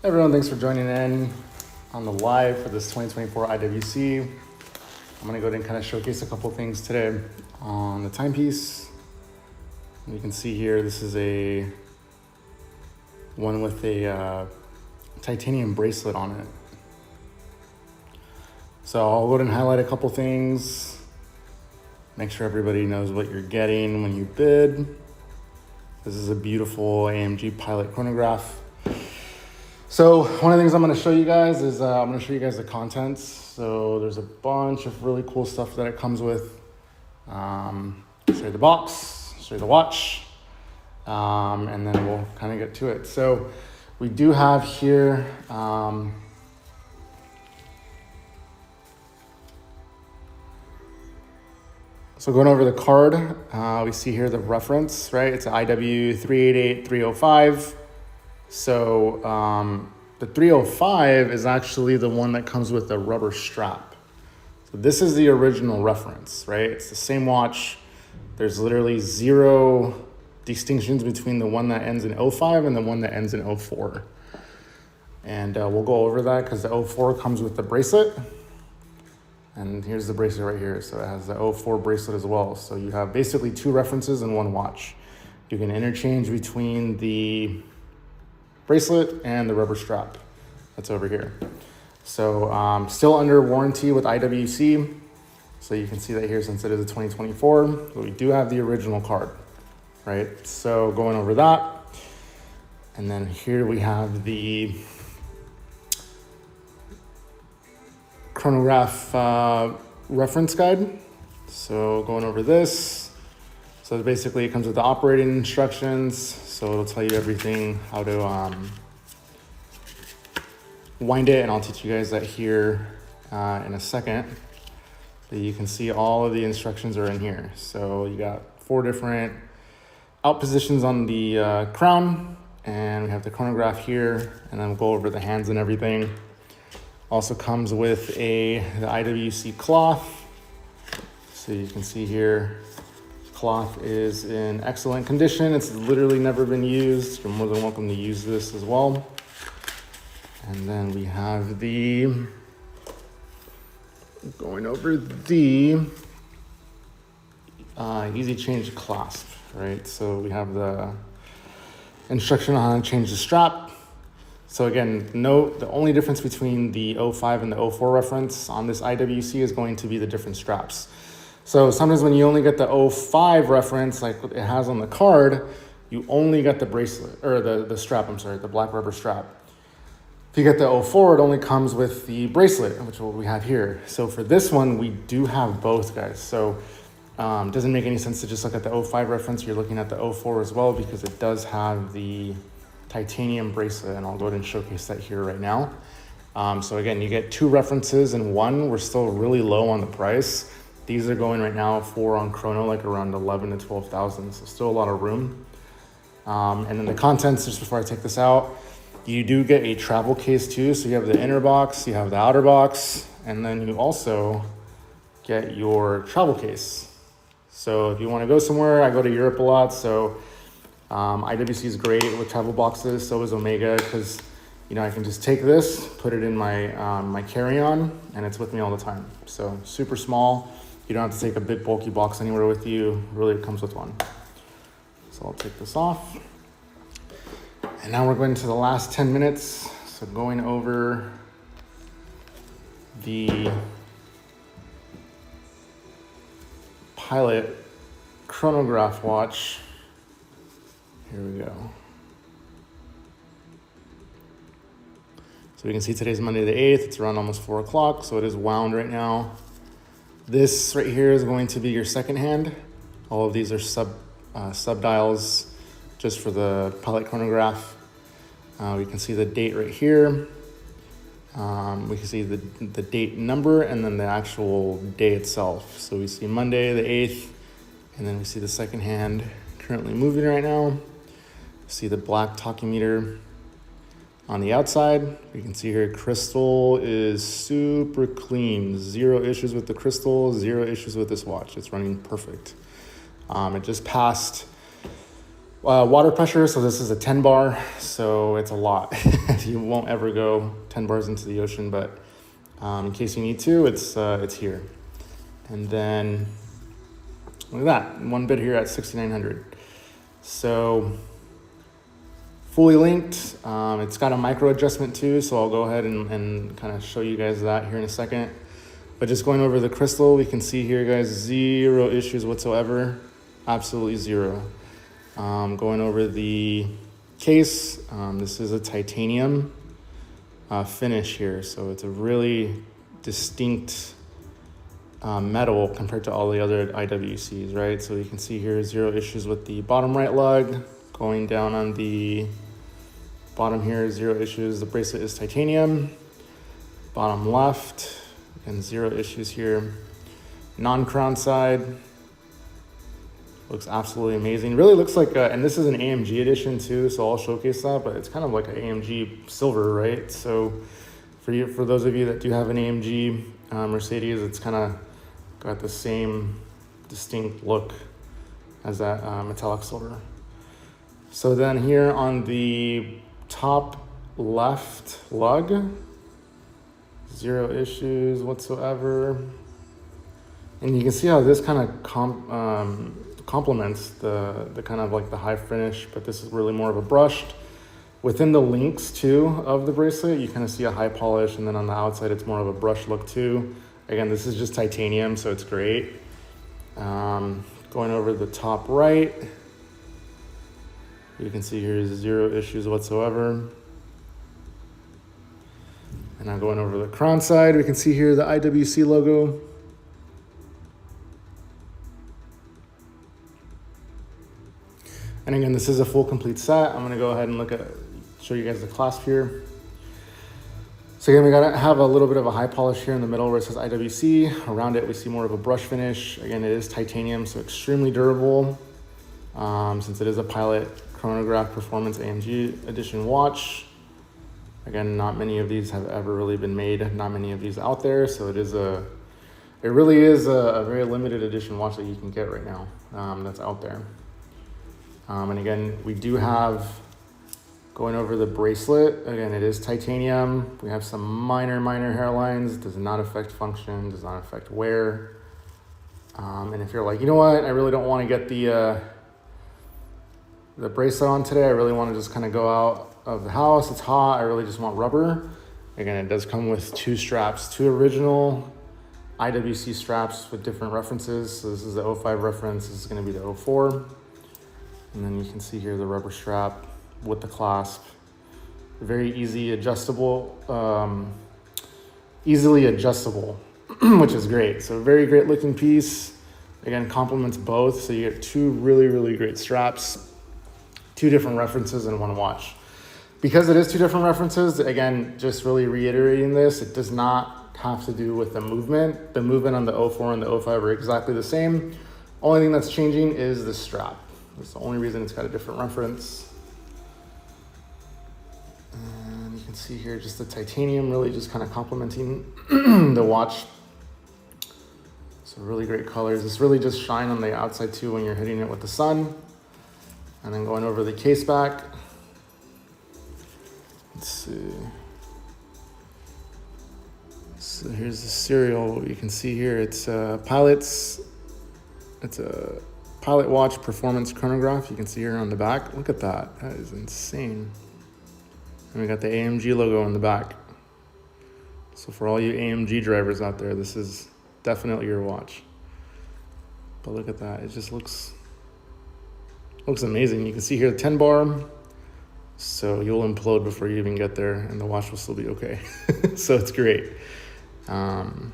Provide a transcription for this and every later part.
Hey everyone, thanks for joining in on the live for this 2024 IWC. I'm gonna go ahead and kind of showcase a couple things today on the timepiece. You can see here, this is a one with a titanium bracelet on it. So I'll go ahead and highlight a couple things. Make sure everybody knows what you're getting when you bid. This is a beautiful AMG Pilot chronograph. So one of the things I'm going to show you guys is I'm going to show you guys the contents. So there's a bunch of really cool stuff that it comes with. Show you the box, show you the watch, and then we'll kind of get to it. So we do have here so going over the card, we see here the reference, right? It's an IW388305. So the 305 is actually the one that comes with the rubber strap. So this is the original reference, right? It's the same watch. There's literally zero distinctions between the one that ends in 05 and the one that ends in 04. And we'll go over that because the 04 comes with the bracelet. And here's the bracelet right here. So it has the 04 bracelet as well. So you have basically two references in one watch. You can interchange between the bracelet and the rubber strap that's over here. So still under warranty with IWC. So you can see that here since it is a 2024, but we do have the original card, right? So going over that. And then here we have the Chronograph reference guide. So going over this. So basically it comes with the operating instructions. So it'll tell you everything, how to wind it, and I'll teach you guys that here in a second. But you can see all of the instructions are in here. So you got 4 different out positions on the crown, and we have the chronograph here, and then we'll go over the hands and everything. Also comes with the IWC cloth. So you can see here, cloth is in excellent condition. It's literally never been used. You're more than welcome to use this as well. And then we have going over the easy change clasp, right? So we have the instruction on how to change the strap. So again, note the only difference between the 05 and the 04 reference on this IWC is going to be the different straps. So sometimes when you only get the 05 reference, like it has on the card, you only get the bracelet, or the strap, I'm sorry, the black rubber strap. If you get the 04, it only comes with the bracelet, which is what we have here. So for this one, we do have both, guys. So it doesn't make any sense to just look at the 05 reference. You're looking at the 04 as well because it does have the titanium bracelet, and I'll go ahead and showcase that here right now. So again, you get 2 references in one. We're still really low on the price. These are going right now on Chrono, like around 11 to 12,000. So still a lot of room. And then the contents, just before I take this out, you do get a travel case too. So you have the inner box, you have the outer box, and then you also get your travel case. So if you want to go somewhere, I go to Europe a lot. So IWC is great with travel boxes. So is Omega, because I can just take this, put it in my my carry-on, and it's with me all the time. So super small. You don't have to take a big bulky box anywhere with you. Really, it comes with one. So I'll take this off. And now we're going to the last 10 minutes. So going over the Pilot chronograph watch. Here we go. So we can see today's Monday the 8th. It's around almost 4 o'clock. So it is wound right now. This right here is going to be your second hand. All of these are sub dials just for the Pilot chronograph. We can see the date right here. We can see the date number and then the actual day itself. So we see Monday the 8th, and then we see the second hand currently moving right now. See the black tachymeter on the outside. You can see here crystal is super clean. 0 issues with the crystal, 0 issues with this watch. It's running perfect. It just passed Water pressure, so this is a 10 bar, so it's a lot. You won't ever go 10 bars into the ocean, but in case you need to, it's here. And then look at that, one bit here at 6,900. So fully linked. It's got a micro adjustment too, so I'll go ahead and kind of show you guys that here in a second. But just going over the crystal, we can see here, guys, zero issues whatsoever, absolutely zero. Going over the case, this is a titanium finish here, so it's a really distinct metal compared to all the other IWCs, right? So you can see here zero issues with the bottom right lug. Going down on the bottom here, zero issues. The bracelet is titanium. Bottom left, and zero issues here. Non-crown side. Looks absolutely amazing. Really looks like, and this is an AMG edition too, so I'll showcase that, but it's kind of like an AMG silver, right? So for those of you that do have an AMG Mercedes, it's kind of got the same distinct look as that metallic silver. So then here on the top left lug, zero issues whatsoever. And you can see how this kind of complements the kind of like the high finish, but this is really more of a brushed. Within the links too of the bracelet, you kind of see a high polish, and then on the outside it's more of a brush look too. Again, this is just titanium, so it's great. Going over the top right, you can see here zero issues whatsoever. And now going over the crown side, we can see here the IWC logo. And again, this is a full complete set. I'm gonna go ahead and show you guys the clasp here. So again, we gotta have a little bit of a high polish here in the middle where it says IWC. Around it, we see more of a brush finish. Again, it is titanium, so extremely durable. Since it is a Pilot Chronograph Performance AMG Edition watch. Again, not many of these have ever really been made. Not many of these out there, so it really is a very limited edition watch that you can get right now that's out there. And again, we do have, going over the bracelet, again, it is titanium. We have some minor hairlines, does not affect function, does not affect wear. And if you're like, you know what, I really don't want to get the bracelet on today, I really want to just kind of go out of the house, it's hot, I really just want rubber. Again, it does come with two straps, two original IWC straps with different references. So this is the 05 reference, this is going to be the 04. And then you can see here the rubber strap with the clasp. Very easily adjustable, which is great. So very great looking piece. Again, complements both. So you get two really great straps, two different references in one watch. Because it is two different references, again, just really reiterating this, it does not have to do with the movement. The movement on the 04 and the 05 are exactly the same. Only thing that's changing is the strap. That's the only reason it's got a different reference. And you can see here just the titanium really just kind of complementing the watch. So really great colors. This really just shine on the outside too when you're hitting it with the sun. And then going over the case back. Let's see. So here's the serial. You can see here it's a Pilot Watch Performance Chronograph. You can see here on the back. Look at that. That is insane. And we got the AMG logo on the back. So for all you AMG drivers out there, this is definitely your watch. But look at that. It just looks amazing. You can see here the 10 bar. So you'll implode before you even get there, and the watch will still be okay. So it's great. You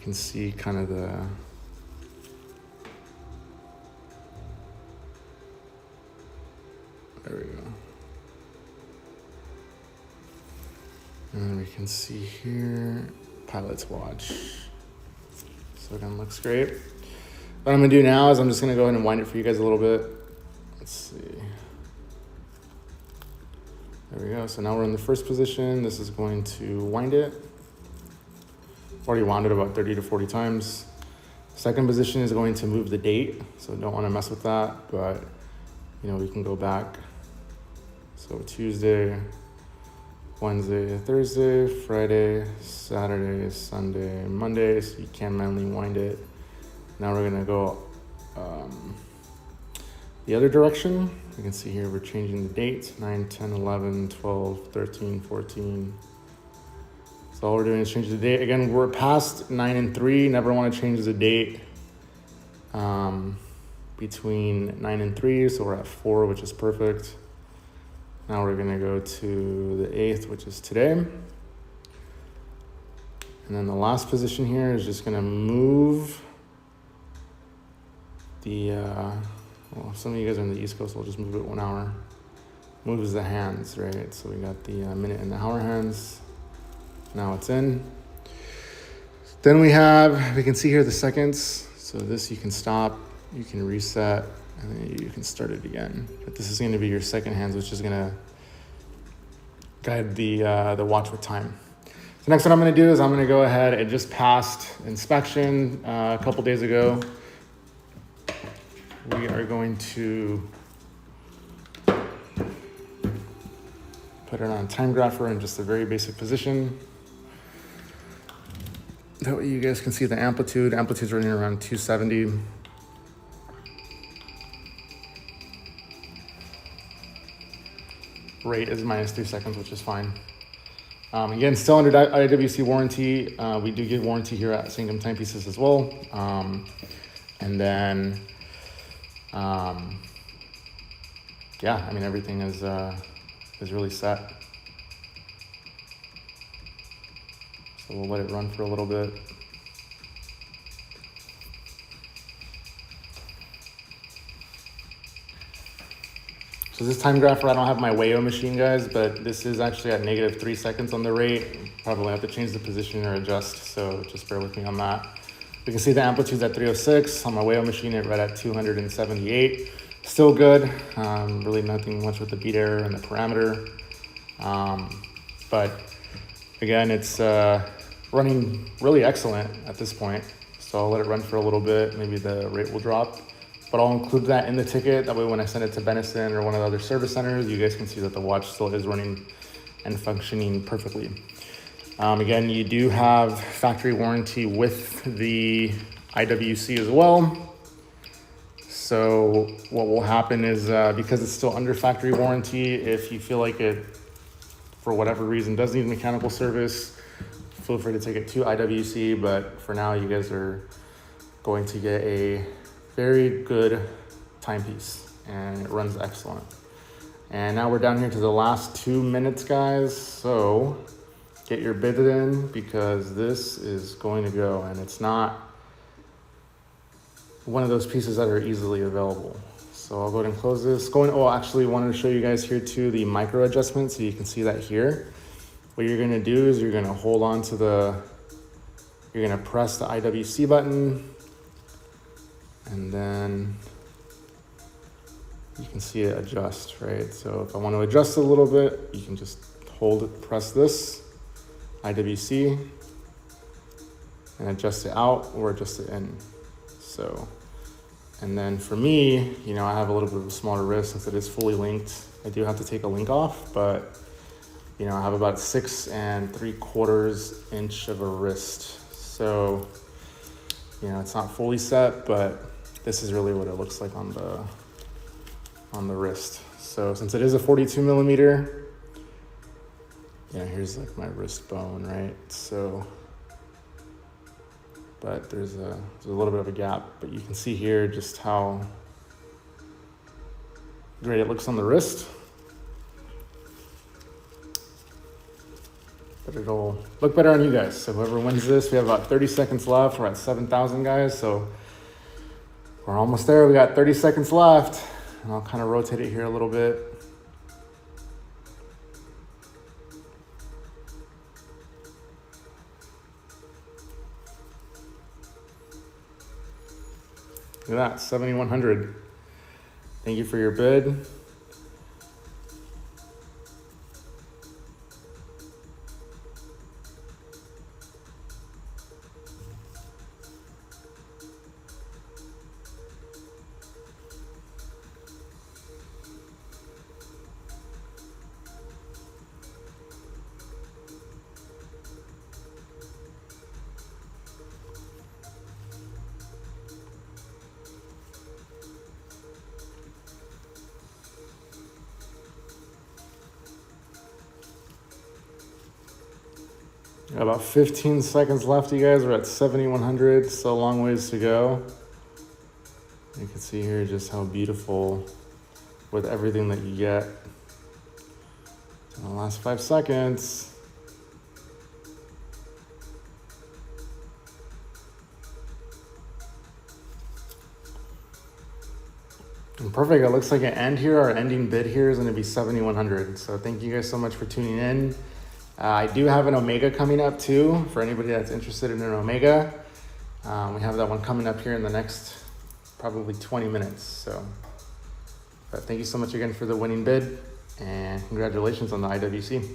can see kind of the there we go. And we can see here, Pilot's watch. So again, looks great. What I'm gonna do now is I'm just gonna go ahead and wind it for you guys a little bit. Let's see. There we go. So now we're in the first position. This is going to wind it. Already wound it about 30 to 40 times. Second position is going to move the date. So don't want to mess with that, but you know, we can go back. So Tuesday, Wednesday, Thursday, Friday, Saturday, Sunday, Monday. So you can manually wind it. Now we're gonna go the other direction. You can see here we're changing the date, 9, 10, 11, 12, 13, 14. So all we're doing is change the date. Again, we're past 9 and 3. Never want to change the date between 9 and 3. So we're at 4, which is perfect. Now we're gonna go to the 8th, which is today. And then the last position here is just gonna move the, well, some of you guys are in the East Coast, so we'll just move it 1 hour. Moves the hands, right? So we got the minute and the hour hands. Now it's in. Then we can see here the seconds. So this you can stop, you can reset, and then you can start it again. But this is going to be your second hands, which is going to guide the watch with time. So next what I'm going to do is I'm going to go ahead and just passed inspection a couple days ago. We are going to put it on a time grapher in just a very basic position. That way you guys can see the amplitude. Amplitude's running around 270. Rate is -3 seconds, which is fine. Again, still under IWC warranty. We do give warranty here at Sangam Timepieces as well. And then, yeah, I mean, everything is really set. So we'll let it run for a little bit. So this time grapher, I don't have my Wayo machine, guys, but this is actually at -3 seconds on the rate. Probably have to change the position or adjust, so just bear with me on that. We can see the amplitude's at 306. On my Wayo machine, it read at 278. Still good. Really nothing much with the beat error and the parameter. But again, it's running really excellent at this point. So I'll let it run for a little bit. Maybe the rate will drop. But I'll include that in the ticket. That way when I send it to Benison or one of the other service centers, you guys can see that the watch still is running and functioning perfectly. Again, you do have factory warranty with the IWC as well. So what will happen is because it's still under factory warranty, if you feel like it, for whatever reason, does need mechanical service, feel free to take it to IWC. But for now, you guys are going to get a very good timepiece, and it runs excellent. And now we're down here to the last 2 minutes, guys. So get your bid in, because this is going to go, and it's not one of those pieces that are easily available. So I'll go ahead and close this. Actually wanted to show you guys here too the micro adjustment, so you can see that here. What you're gonna do is you're gonna hold on to you're gonna press the IWC button, and then you can see it adjust, right? So if I want to adjust it a little bit, you can just hold it, press this, IWC, and adjust it out or adjust it in. So, and then for me, you know, I have a little bit of a smaller wrist since it is fully linked. I do have to take a link off, but you know, I have about 6 3/4 inch of a wrist. So, you know, it's not fully set, but this is really what it looks like on the wrist. So since it is a 42 millimeter, yeah, here's like my wrist bone, right? So, but there's a little bit of a gap, but you can see here just how great it looks on the wrist. But it'll look better on you guys. So whoever wins this, we have about 30 seconds left. We're at 7,000 guys, so we're almost there. We got 30 seconds left, and I'll kind of rotate it here a little bit. Look at that, 7,100. Thank you for your bid. Got about 15 seconds left, you guys. We're at 7,100, so a long ways to go. You can see here just how beautiful with everything that you get. In the last 5 seconds. And perfect, it looks like an end here. Our ending bid here is gonna be 7,100. So thank you guys so much for tuning in. I do have an Omega coming up too, for anybody that's interested in an Omega. We have that one coming up here in the next probably 20 minutes. So, but thank you so much again for the winning bid, and congratulations on the IWC.